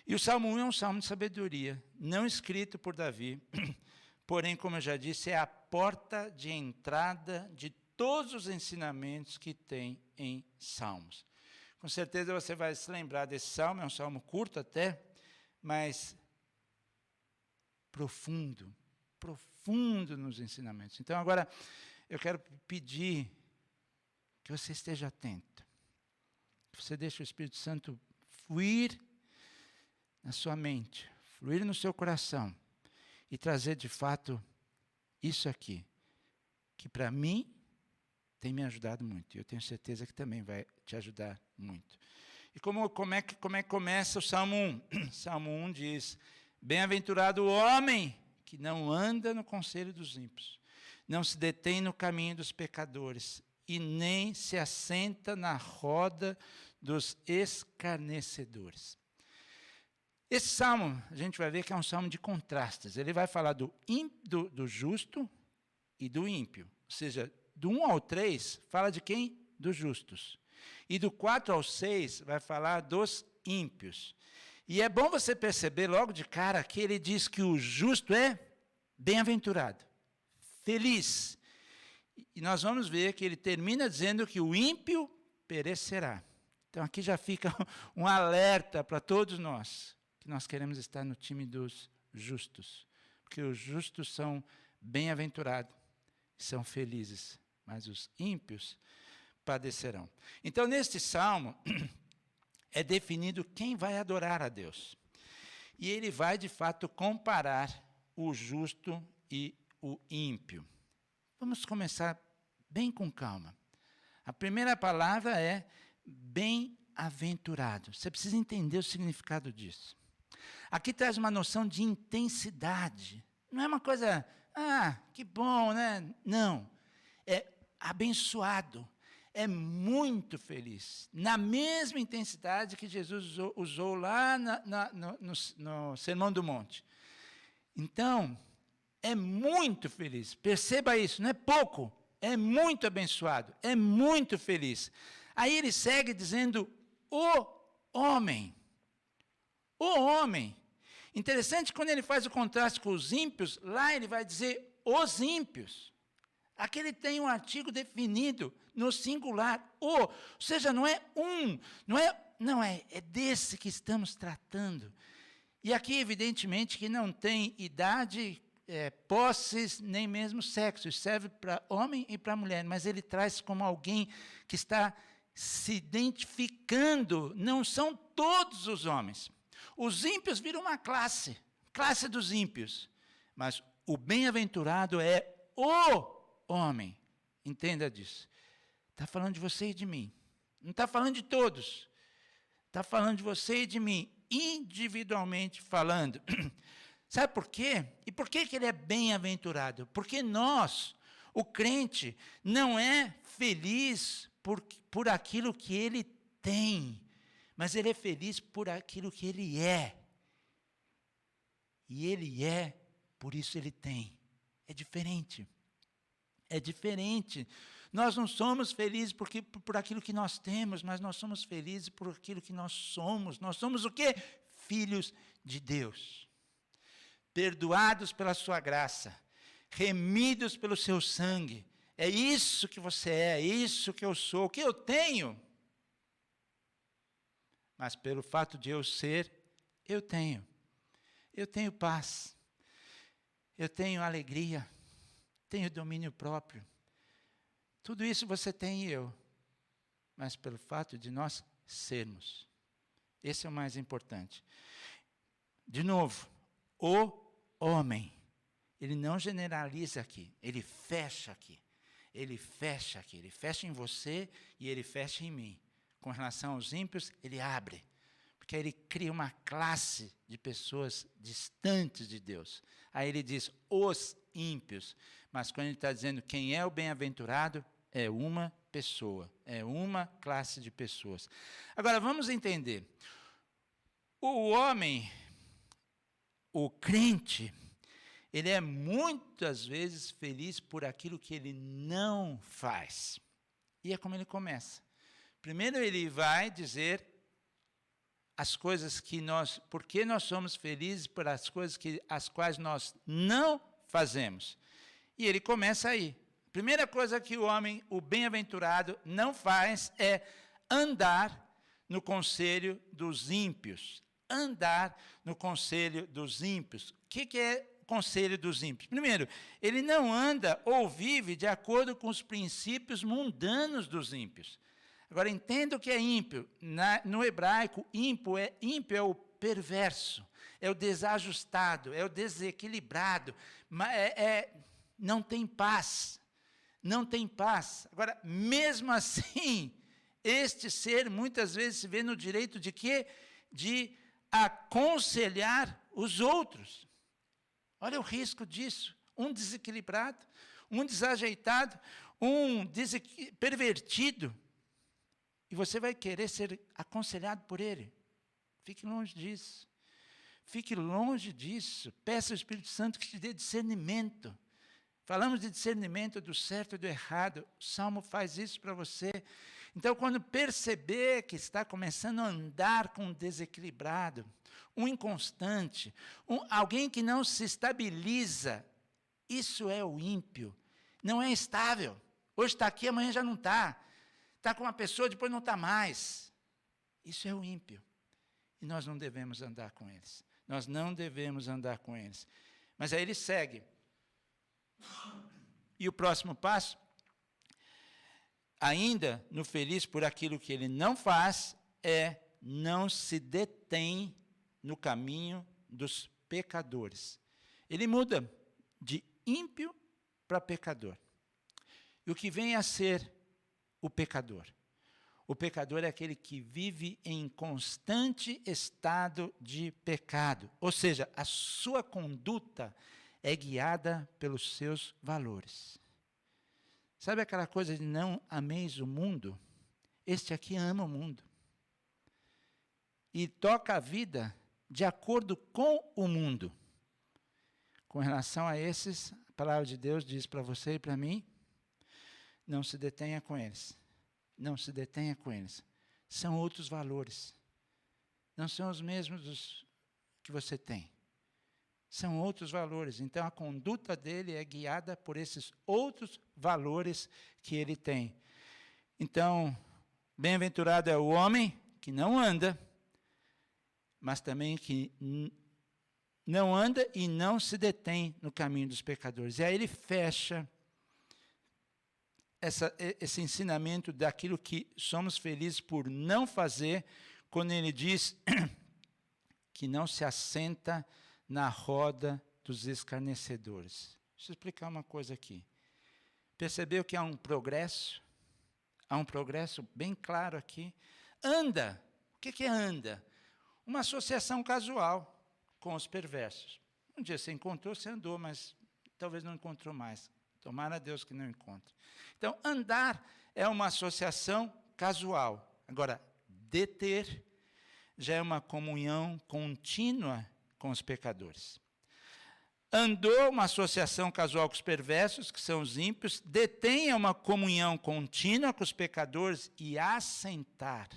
E o Salmo 1 é um salmo de sabedoria, não escrito por Davi, porém, como eu já disse, é a porta de entrada de todos os ensinamentos que tem em Salmos. Com certeza você vai se lembrar desse salmo, é um salmo curto até, mas profundo nos ensinamentos. Então, agora, eu quero pedir que você esteja atento, que você deixe o Espírito Santo fluir na sua mente, fluir no seu coração e trazer, de fato, isso aqui, que para mim tem me ajudado muito. E eu tenho certeza que também vai te ajudar muito. E como é que começa o Salmo 1? Salmo 1 diz: bem-aventurado o homem que não anda no conselho dos ímpios, não se detém no caminho dos pecadores, e nem se assenta na roda dos escarnecedores. Esse salmo, a gente vai ver que é um salmo de contrastes. Ele vai falar do justo e do ímpio. Ou seja, do 1 ao 3, fala de quem? Dos justos. E do 4 ao 6, vai falar dos ímpios. E é bom você perceber logo de cara que ele diz que o justo é bem-aventurado, feliz. E nós vamos ver que ele termina dizendo que o ímpio perecerá. Então aqui já fica um alerta para todos nós, que nós queremos estar no time dos justos. Porque os justos são bem-aventurados, são felizes, mas os ímpios padecerão. Então neste salmo é definido quem vai adorar a Deus. E ele vai, de fato, comparar o justo e o ímpio. Vamos começar bem com calma. A primeira palavra é bem-aventurado. Você precisa entender o significado disso. Aqui traz uma noção de intensidade. Não é uma coisa, que bom, né? Não. É abençoado. É muito feliz, na mesma intensidade que Jesus usou lá no Sermão do Monte. Então, é muito feliz, perceba isso, não é pouco, é muito abençoado, é muito feliz. Aí ele segue dizendo, o homem. Interessante, quando ele faz o contraste com os ímpios, lá ele vai dizer os ímpios. Aqui ele tem um artigo definido no singular, ou seja, não é um, é desse que estamos tratando. E aqui, evidentemente, que não tem idade, posses, nem mesmo sexo. Isso serve para homem e para mulher, mas ele traz como alguém que está se identificando, não são todos os homens. Os ímpios viram uma classe dos ímpios, mas o bem-aventurado é o homem, entenda disso. Está falando de você e de mim. Não está falando de todos. Está falando de você e de mim, individualmente falando. Sabe por quê? E por que ele é bem-aventurado? Porque nós, o crente, não é feliz por aquilo que ele tem, mas ele é feliz por aquilo que ele é. E ele é, por isso ele tem. É diferente. É diferente. Nós não somos felizes por aquilo que nós temos, mas nós somos felizes por aquilo que nós somos. Nós somos o quê? Filhos de Deus. Perdoados pela sua graça. Remidos pelo seu sangue. É isso que você é isso que eu sou. O que eu tenho? Mas pelo fato de eu ser, eu tenho. Eu tenho paz. Eu tenho alegria. Tenho domínio próprio. Tudo isso você tem e eu. Mas pelo fato de nós sermos. Esse é o mais importante. De novo, o homem. Ele não generaliza aqui. Ele fecha aqui. Ele fecha aqui. Ele fecha em você e ele fecha em mim. Com relação aos ímpios, ele abre. Porque ele cria uma classe de pessoas distantes de Deus. Aí ele diz, os ímpios. Mas quando ele está dizendo quem é o bem-aventurado, é uma pessoa, é uma classe de pessoas. Agora, vamos entender. O homem, o crente, ele é muitas vezes feliz por aquilo que ele não faz. E é como ele começa. Primeiro ele vai dizer as coisas que por que nós somos felizes por as coisas as quais nós não fazemos. E ele começa aí. Primeira coisa que o homem, o bem-aventurado, não faz é andar no conselho dos ímpios. Andar no conselho dos ímpios. O que é conselho dos ímpios? Primeiro, ele não anda ou vive de acordo com os princípios mundanos dos ímpios. Agora, entenda o que é ímpio. No hebraico, ímpio é o perverso, é o desajustado, é o desequilibrado, não tem paz. Não tem paz. Agora, mesmo assim, este ser muitas vezes se vê no direito de quê? De aconselhar os outros. Olha o risco disso. Um desequilibrado, um desajeitado, um pervertido. E você vai querer ser aconselhado por ele. Fique longe disso. Fique longe disso. Peça ao Espírito Santo que te dê discernimento. Falamos de discernimento do certo e do errado. O Salmo faz isso para você. Então, quando perceber que está começando a andar com um desequilibrado, um inconstante, alguém que não se estabiliza, isso é o ímpio. Não é estável. Hoje está aqui, amanhã já não está. Está com uma pessoa, depois não está mais. Isso é o ímpio. E nós não devemos andar com eles. Nós não devemos andar com eles. Mas aí ele segue. E o próximo passo, ainda no feliz por aquilo que ele não faz, é não se detém no caminho dos pecadores. Ele muda de ímpio para pecador. E o que vem a ser o pecador? O pecador é aquele que vive em constante estado de pecado. Ou seja, a sua conduta é guiada pelos seus valores. Sabe aquela coisa de não ameis o mundo? Este aqui ama o mundo. E toca a vida de acordo com o mundo. Com relação a esses, a palavra de Deus diz para você e para mim, não se detenha com eles. Não se detenha com eles. São outros valores. Não são os mesmos que você tem. São outros valores. Então, a conduta dele é guiada por esses outros valores que ele tem. Então, bem-aventurado é o homem que não anda, mas também que não anda e não se detém no caminho dos pecadores. E aí ele fecha esse ensinamento daquilo que somos felizes por não fazer, quando ele diz que não se assenta na roda dos escarnecedores. Deixa eu explicar uma coisa aqui. Percebeu que há um progresso? Há um progresso bem claro aqui. Anda. O que é anda? Uma associação casual com os perversos. Um dia você encontrou, você andou, mas talvez não encontrou mais. Tomara a Deus que não encontre. Então, andar é uma associação casual. Agora, deter já é uma comunhão contínua com os pecadores. Andou uma associação casual com os perversos, que são os ímpios, detenha uma comunhão contínua com os pecadores e assentar.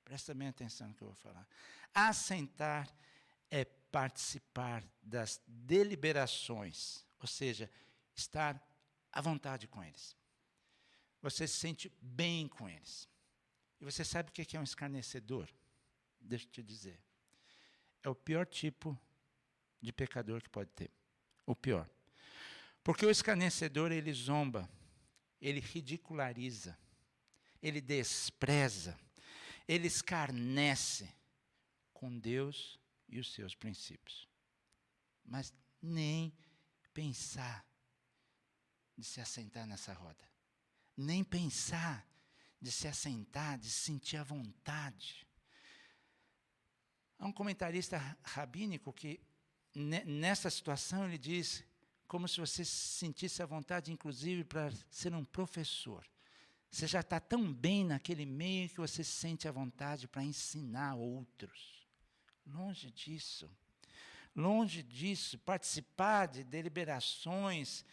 Presta bem atenção no que eu vou falar. Assentar é participar das deliberações, ou seja, estar à vontade com eles. Você se sente bem com eles. E você sabe o que é um escarnecedor? Deixa eu te dizer. É o pior tipo de pecador que pode ter. O pior. Porque o escarnecedor, ele zomba, ele ridiculariza, ele despreza, ele escarnece com Deus e os seus princípios. Mas nem pensar de se assentar nessa roda. Nem pensar de se assentar, de se sentir à vontade. Há um comentarista rabínico que, nessa situação, ele diz como se você se sentisse à vontade, inclusive, para ser um professor. Você já está tão bem naquele meio que você se sente à vontade para ensinar outros. Longe disso. Longe disso. Participar de deliberações,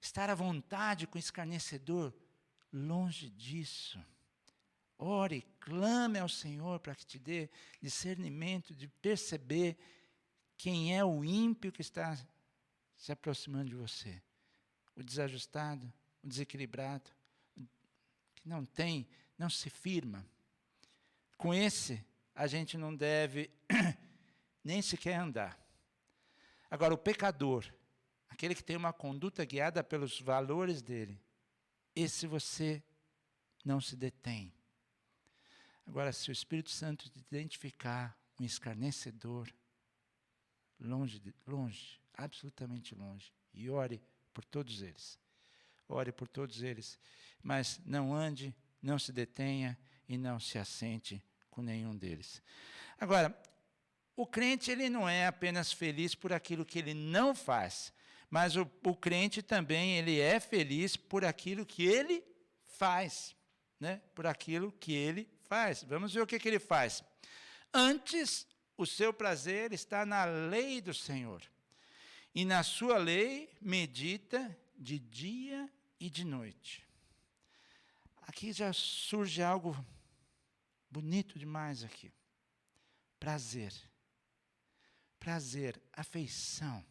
estar à vontade com o escarnecedor. Longe disso. Ore, clame ao Senhor para que te dê discernimento de perceber quem é o ímpio que está se aproximando de você. O desajustado, o desequilibrado, que não se firma. Com esse, a gente não deve nem sequer andar. Agora, o pecador, aquele que tem uma conduta guiada pelos valores dele, esse você não se detém. Agora, se o Espírito Santo te identificar um escarnecedor, longe, absolutamente longe, e ore por todos eles. Ore por todos eles, mas não ande, não se detenha e não se assente com nenhum deles. Agora, O crente ele não é apenas feliz por aquilo que ele não faz, mas o crente também ele é feliz por aquilo que ele faz, né? Por aquilo que ele faz. Vamos ver o que ele faz. Antes, o seu prazer está na lei do Senhor, e na sua lei medita de dia e de noite. Aqui já surge algo bonito demais aqui. Prazer. Prazer, afeição.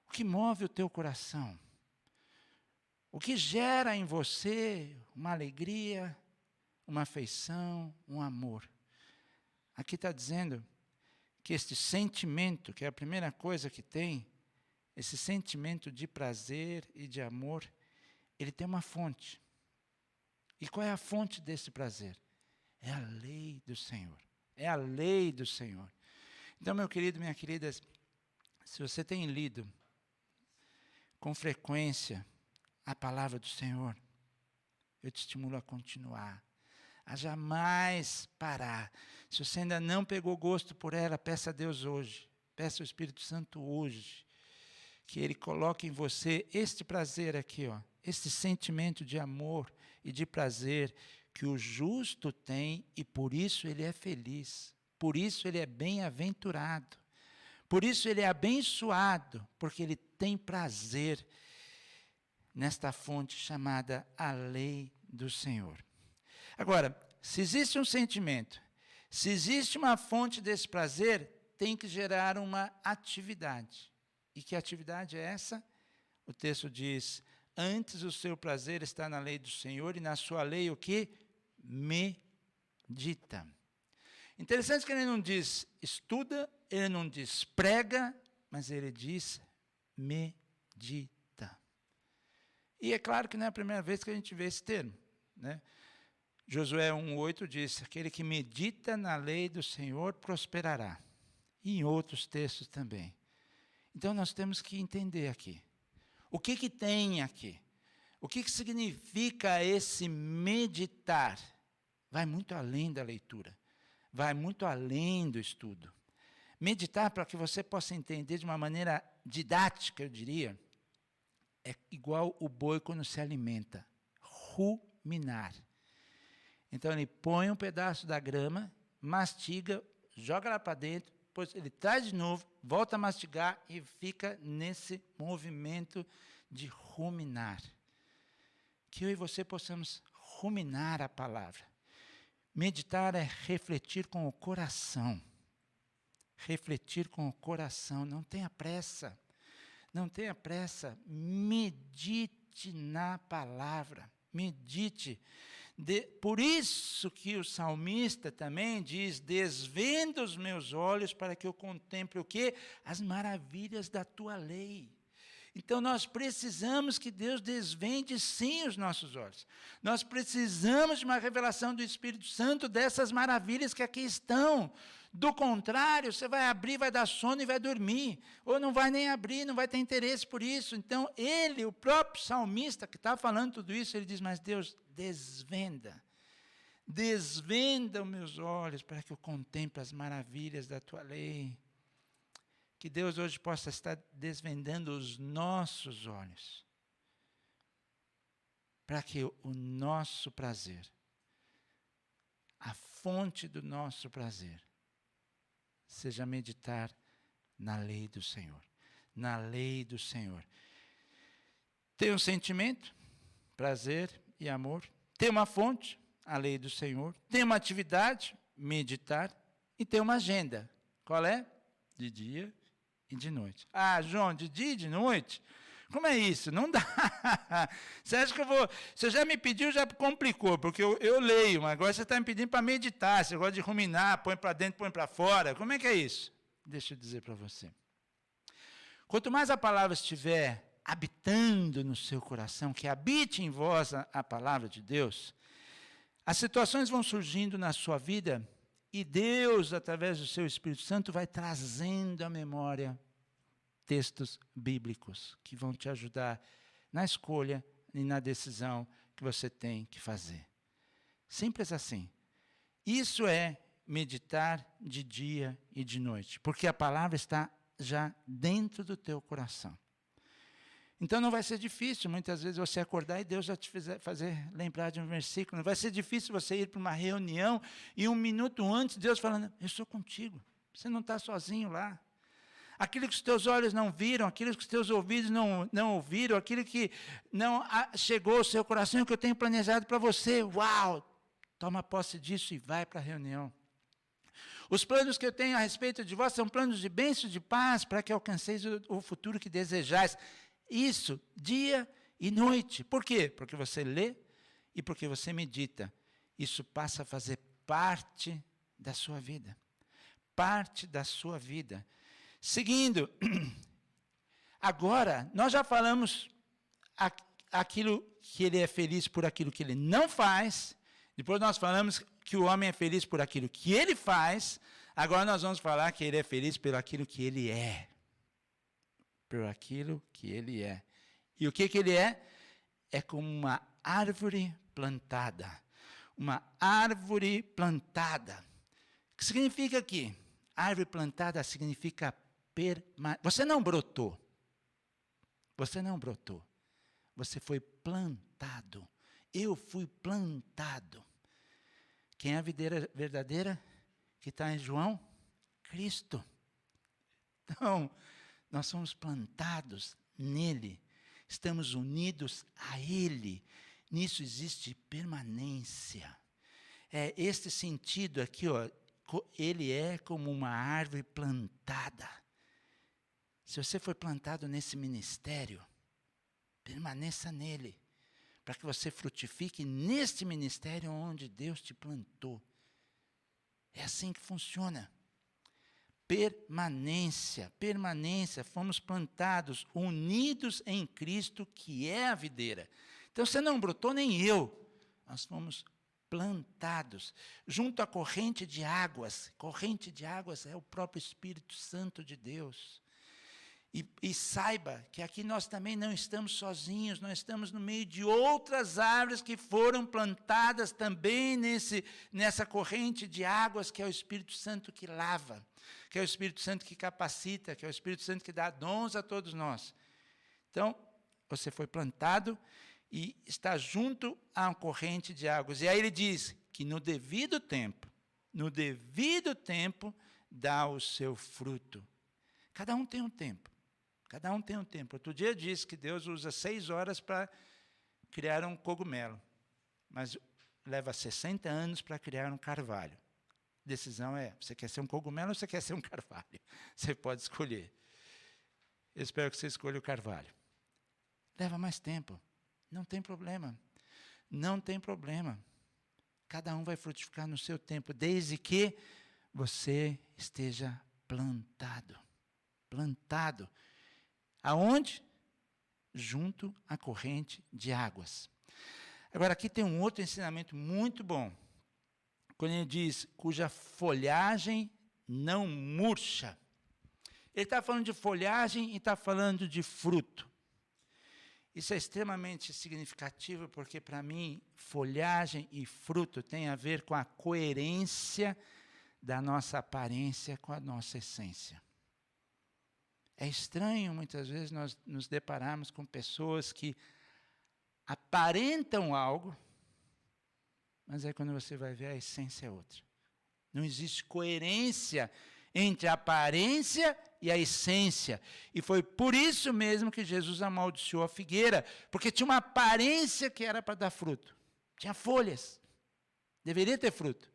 O que move o teu coração? O que gera em você uma alegria, uma afeição, um amor? Aqui está dizendo que este sentimento, que é a primeira coisa que tem, esse sentimento de prazer e de amor, ele tem uma fonte. E qual é a fonte desse prazer? É a lei do Senhor. É a lei do Senhor. Então, meu querido, minha querida, se você tem lido com frequência a palavra do Senhor, eu te estimulo a continuar, a jamais parar. Se você ainda não pegou gosto por ela, peça a Deus hoje, peça ao Espírito Santo hoje, que Ele coloque em você este prazer aqui, ó, este sentimento de amor e de prazer que o justo tem e por isso ele é feliz, por isso ele é bem-aventurado, por isso ele é abençoado, porque ele tem prazer nesta fonte chamada a lei do Senhor. Agora, se existe um sentimento, se existe uma fonte desse prazer, tem que gerar uma atividade. E que atividade é essa? O texto diz, antes o seu prazer está na lei do Senhor e na sua lei o que? Medita. Interessante que ele não diz estuda, ele não diz prega, mas ele diz medita. E é claro que não é a primeira vez que a gente vê esse termo, né? Josué 1,8 diz, aquele que medita na lei do Senhor prosperará. E em outros textos também. Então nós temos que entender aqui. O que tem aqui? O que significa esse meditar? Vai muito além da leitura. Vai muito além do estudo. Meditar, para que você possa entender de uma maneira didática, eu diria, é igual o boi quando se alimenta. Ruminar. Então ele põe um pedaço da grama, mastiga, joga lá para dentro, depois ele traz de novo, volta a mastigar e fica nesse movimento de ruminar. Que eu e você possamos ruminar a palavra. Meditar é refletir com o coração. Refletir com o coração. Não tenha pressa. Não tenha pressa. Medite na palavra. Medite. Por isso que o salmista também diz, desvenda os meus olhos para que eu contemple o quê? As maravilhas da tua lei. Então, nós precisamos que Deus desvende, sim, os nossos olhos. Nós precisamos de uma revelação do Espírito Santo dessas maravilhas que aqui estão. Do contrário, você vai abrir, vai dar sono e vai dormir. Ou não vai nem abrir, não vai ter interesse por isso. Então, ele, o próprio salmista que está falando tudo isso, ele diz, mas Deus, desvenda. Desvenda os meus olhos para que eu contemple as maravilhas da tua lei. Que Deus hoje possa estar desvendando os nossos olhos, para que o nosso prazer, a fonte do nosso prazer, seja meditar na lei do Senhor. Na lei do Senhor. Tem um sentimento, prazer e amor. Tem uma fonte, a lei do Senhor. Tem uma atividade, meditar. E tem uma agenda. Qual é? De dia e de noite. Ah, João, de dia e de noite? Como é isso? Não dá. Você acha que eu vou... Você já me pediu, já complicou, porque eu leio, mas agora você está me pedindo para meditar, você gosta de ruminar, põe para dentro, põe para fora. Como é que é isso? Deixa eu dizer para você. Quanto mais a palavra estiver habitando no seu coração, que habite em vós a palavra de Deus, as situações vão surgindo na sua vida e Deus, através do seu Espírito Santo, vai trazendo à memória textos bíblicos que vão te ajudar na escolha e na decisão que você tem que fazer. Simples assim. Isso é meditar de dia e de noite, porque a palavra está já dentro do teu coração. Então não vai ser difícil, muitas vezes, você acordar e Deus já te fazer lembrar de um versículo. Não vai ser difícil você ir para uma reunião e 1 minuto antes, Deus falando, eu sou contigo, você não está sozinho lá. Aquilo que os teus olhos não viram, aquilo que os teus ouvidos não ouviram, aquilo que não chegou ao seu coração, que eu tenho planejado para você. Uau! Toma posse disso e vai para a reunião. Os planos que eu tenho a respeito de vós são planos de bênção, de paz, para que alcanceis o futuro que desejais. Isso, dia e noite. Por quê? Porque você lê e porque você medita. Isso passa a fazer parte da sua vida. Parte da sua vida. Seguindo, agora, nós já falamos aquilo que ele é feliz por aquilo que ele não faz. Depois nós falamos que o homem é feliz por aquilo que ele faz. Agora nós vamos falar que ele é feliz por aquilo que ele é. Por aquilo que ele é. E o que ele é? É como uma árvore plantada. Uma árvore plantada. O que significa aqui? Árvore plantada significa permanente. Você não brotou. Você não brotou. Você foi plantado. Eu fui plantado. Quem é a videira verdadeira? Que está em João? Cristo. Então, nós somos plantados nele, estamos unidos a ele, nisso existe permanência. É este sentido aqui, ó, ele é como uma árvore plantada. Se você foi plantado nesse ministério, permaneça nele, para que você frutifique neste ministério onde Deus te plantou. É assim que funciona. Permanência, permanência, fomos plantados, unidos em Cristo, que é a videira. Então você não brotou, nem eu. Nós fomos plantados, junto à corrente de águas. Corrente de águas é o próprio Espírito Santo de Deus. E saiba que aqui nós também não estamos sozinhos, nós estamos no meio de outras árvores que foram plantadas também nessa corrente de águas, que é o Espírito Santo que lava, que é o Espírito Santo que capacita, que é o Espírito Santo que dá dons a todos nós. Então, você foi plantado e está junto a uma corrente de águas. E aí ele diz que no devido tempo, dá o seu fruto. Cada um tem um tempo. Cada um tem um tempo. Outro dia disse que Deus usa 6 horas para criar um cogumelo, mas leva 60 anos para criar um carvalho. A decisão é, você quer ser um cogumelo ou você quer ser um carvalho? Você pode escolher. Eu espero que você escolha o carvalho. Leva mais tempo. Não tem problema. Não tem problema. Cada um vai frutificar no seu tempo, desde que você esteja plantado. Plantado. Aonde? Junto à corrente de águas. Agora, aqui tem um outro ensinamento muito bom. Quando ele diz, cuja folhagem não murcha. Ele está falando de folhagem e está falando de fruto. Isso é extremamente significativo, porque, para mim, folhagem e fruto tem a ver com a coerência da nossa aparência com a nossa essência. É estranho, muitas vezes, nós nos depararmos com pessoas que aparentam algo, mas aí quando você vai ver, a essência é outra. Não existe coerência entre a aparência e a essência. E foi por isso mesmo que Jesus amaldiçoou a figueira, porque tinha uma aparência que era para dar fruto. Tinha folhas. Deveria ter fruto,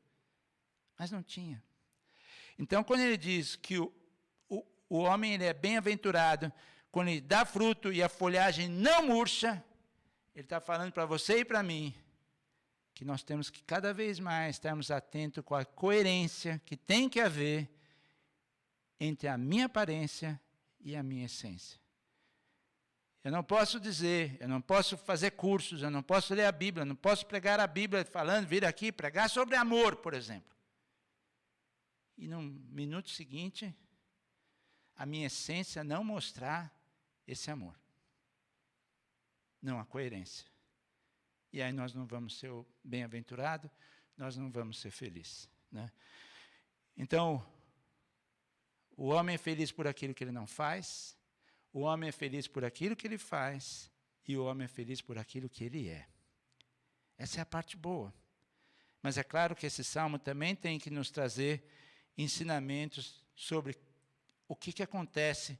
mas não tinha. Então, quando ele diz que o homem ele é bem-aventurado quando ele dá fruto e a folhagem não murcha, ele está falando para você e para mim que nós temos que cada vez mais estarmos atentos com a coerência que tem que haver entre a minha aparência e a minha essência. Eu não posso dizer, eu não posso fazer cursos, eu não posso ler a Bíblia, eu não posso pregar a Bíblia falando, vir aqui pregar sobre amor, por exemplo. E no minuto seguinte, a minha essência não mostrar esse amor. Não há coerência. E aí nós não vamos ser bem-aventurados, nós não vamos ser felizes. Né? Então, o homem é feliz por aquilo que ele não faz, o homem é feliz por aquilo que ele faz, e o homem é feliz por aquilo que ele é. Essa é a parte boa. Mas é claro que esse salmo também tem que nos trazer ensinamentos sobre o que acontece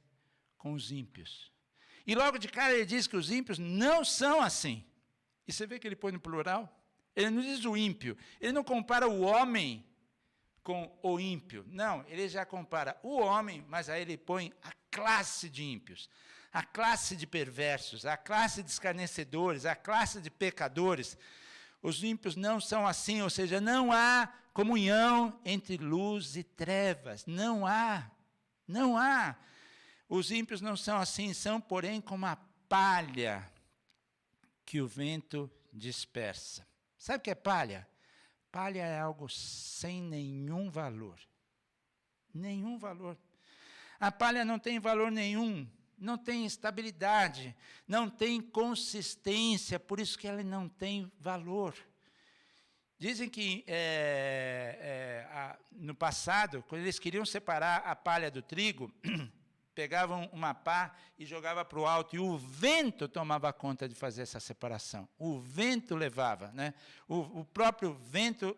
com os ímpios. E logo de cara ele diz que os ímpios não são assim. E você vê que ele põe no plural? Ele não diz o ímpio, ele não compara o homem com o ímpio. Não, ele já compara o homem, mas aí ele põe a classe de ímpios, a classe de perversos, a classe de escarnecedores, a classe de pecadores. Os ímpios não são assim, ou seja, não há comunhão entre luz e trevas. Não há. Não há. Os ímpios não são assim, são, porém, como a palha que o vento dispersa. Sabe o que é palha? Palha é algo sem nenhum valor. Nenhum valor. A palha não tem valor nenhum, não tem estabilidade, não tem consistência, por isso que ela não tem valor. Dizem que no passado, quando eles queriam separar a palha do trigo, pegavam uma pá e jogavam para o alto, e o vento tomava conta de fazer essa separação. O vento levava, né? O próprio vento,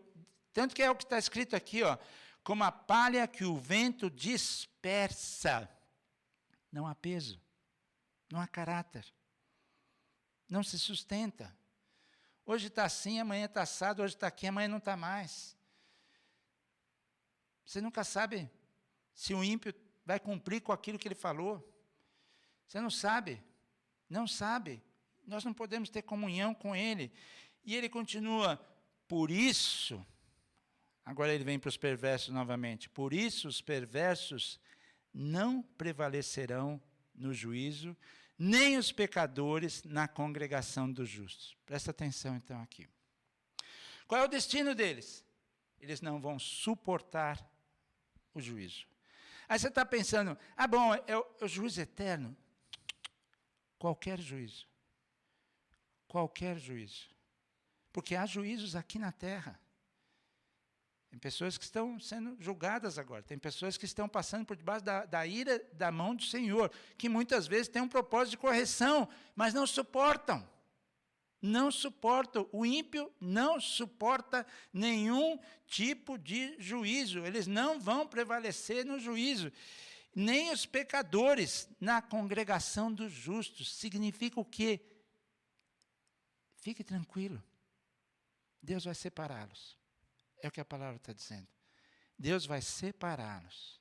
tanto que é o que está escrito aqui, ó, como a palha que o vento dispersa. Não há peso, não há caráter, não se sustenta. Hoje está assim, amanhã está assado, hoje está aqui, amanhã não está mais. Você nunca sabe se o ímpio vai cumprir com aquilo que ele falou. Você não sabe, não sabe. Nós não podemos ter comunhão com ele. E ele continua, por isso, agora ele vem para os perversos novamente, por isso os perversos não prevalecerão no juízo, nem os pecadores na congregação dos justos. Presta atenção então aqui. Qual é o destino deles? Eles não vão suportar o juízo. Aí você está pensando, bom, é o juízo eterno? Qualquer juízo. Qualquer juízo. Porque há juízos aqui na terra. Tem pessoas que estão sendo julgadas agora, tem pessoas que estão passando por debaixo da ira da mão do Senhor, que muitas vezes têm um propósito de correção, mas não suportam. Não suportam. O ímpio não suporta nenhum tipo de juízo. Eles não vão prevalecer no juízo. Nem os pecadores na congregação dos justos. Significa o quê? Fique tranquilo. Deus vai separá-los. É o que a palavra está dizendo. Deus vai separá-los.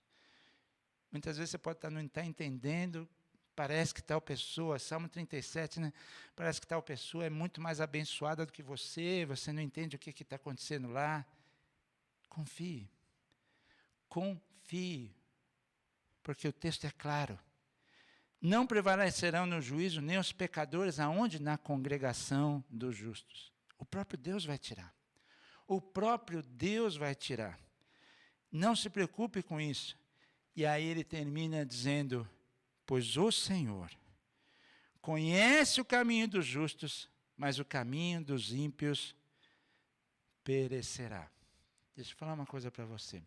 Muitas vezes você pode não estar entendendo, parece que tal pessoa, Salmo 37, né? Parece que tal pessoa é muito mais abençoada do que você não entende o que está acontecendo lá. Confie. Confie. Porque o texto é claro. Não prevalecerão no juízo nem os pecadores, aonde? Na congregação dos justos. O próprio Deus vai tirar. O próprio Deus vai tirar. Não se preocupe com isso. E aí ele termina dizendo, pois o Senhor conhece o caminho dos justos, mas o caminho dos ímpios perecerá. Deixa eu falar uma coisa para você.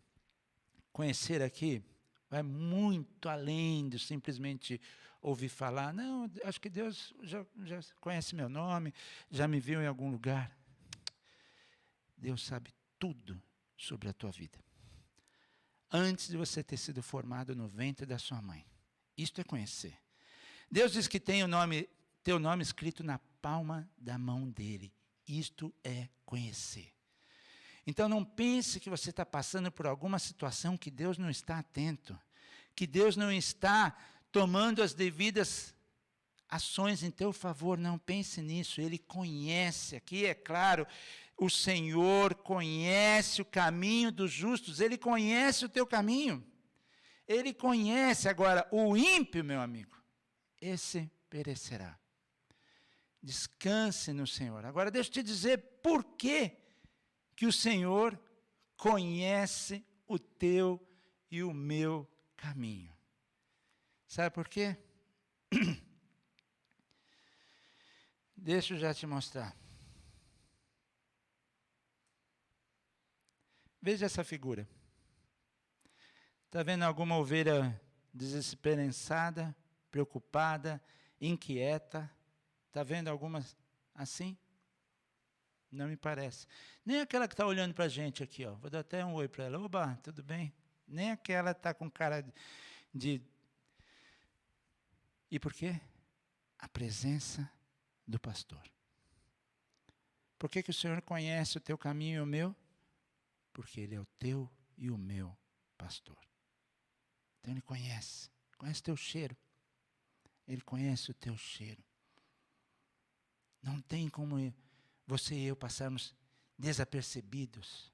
Conhecer aqui vai muito além de simplesmente ouvir falar, não, acho que Deus já conhece meu nome, já me viu em algum lugar. Deus sabe tudo sobre a tua vida. Antes de você ter sido formado no ventre da sua mãe. Isto é conhecer. Deus diz que tem teu nome escrito na palma da mão dele. Isto é conhecer. Então não pense que você está passando por alguma situação que Deus não está atento. Que Deus não está tomando as devidas ações em teu favor. Não pense nisso. Ele conhece. Aqui é claro, o Senhor conhece o caminho dos justos. Ele conhece o teu caminho. Ele conhece. Agora, o ímpio, meu amigo, esse perecerá. Descanse no Senhor. Agora, deixa eu te dizer por que o Senhor conhece o teu e o meu caminho. Sabe por quê? Deixa eu já te mostrar. Veja essa figura. Está vendo alguma ovelha desesperançada, preocupada, inquieta? Está vendo algumas assim? Não me parece. Nem aquela que está olhando para a gente aqui, ó. Vou dar até um oi para ela. Oba, tudo bem? Nem aquela está com cara de... E por quê? A presença do pastor. Por que o Senhor conhece o teu caminho e o meu? Porque Ele é o teu e o meu pastor. Então Ele conhece o teu cheiro. Ele conhece o teu cheiro. Não tem como você e eu passarmos desapercebidos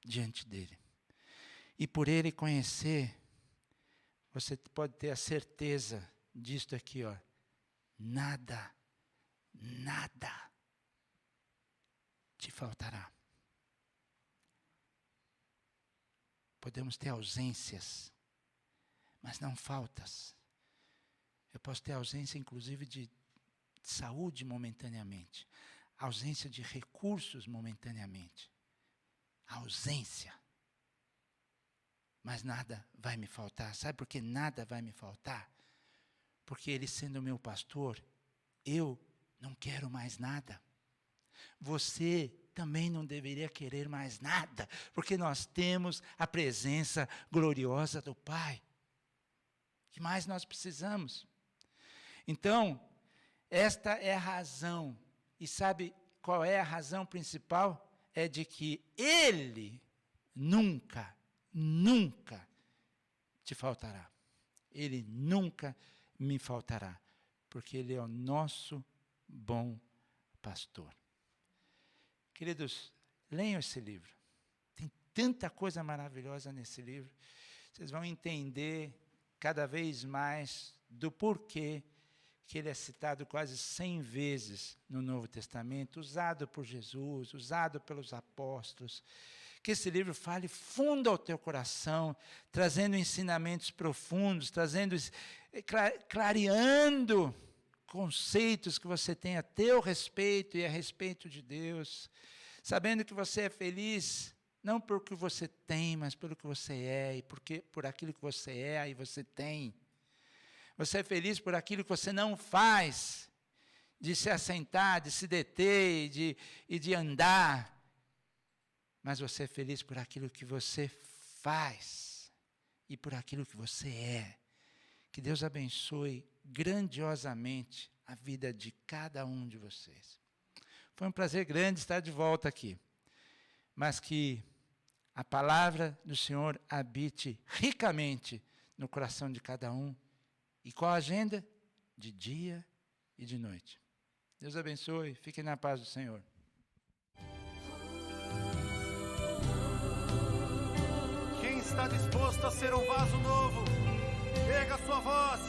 diante dEle. E por Ele conhecer, você pode ter a certeza disto aqui, ó. Nada te faltará. Podemos ter ausências, mas não faltas. Eu posso ter ausência, inclusive, de saúde momentaneamente. Ausência de recursos momentaneamente. Ausência. Mas nada vai me faltar. Sabe por que nada vai me faltar? Porque Ele sendo meu pastor, eu não quero mais nada. Você também não deveria querer mais nada, porque nós temos a presença gloriosa do Pai. O que mais nós precisamos? Então, esta é a razão. E sabe qual é a razão principal? É de que Ele nunca te faltará. Ele nunca me faltará, porque Ele é o nosso bom pastor. Queridos, leiam esse livro. Tem tanta coisa maravilhosa nesse livro. Vocês vão entender cada vez mais do porquê que ele é citado quase 100 vezes no Novo Testamento, usado por Jesus, usado pelos apóstolos. Que esse livro fale fundo ao teu coração, trazendo ensinamentos profundos, clareando conceitos que você tem a teu respeito e a respeito de Deus, sabendo que você é feliz, não por que você tem, mas pelo que você é, e por aquilo que você é e você tem. Você é feliz por aquilo que você não faz, de se assentar, de se deter e de andar, mas você é feliz por aquilo que você faz e por aquilo que você é. Que Deus abençoe grandiosamente a vida de cada um de vocês. Foi um prazer grande estar de volta aqui, mas que a palavra do Senhor habite ricamente no coração de cada um. E qual a agenda? De dia e de noite. Deus abençoe, fiquem na paz do Senhor. Quem está disposto a ser um vaso novo, erga sua voz.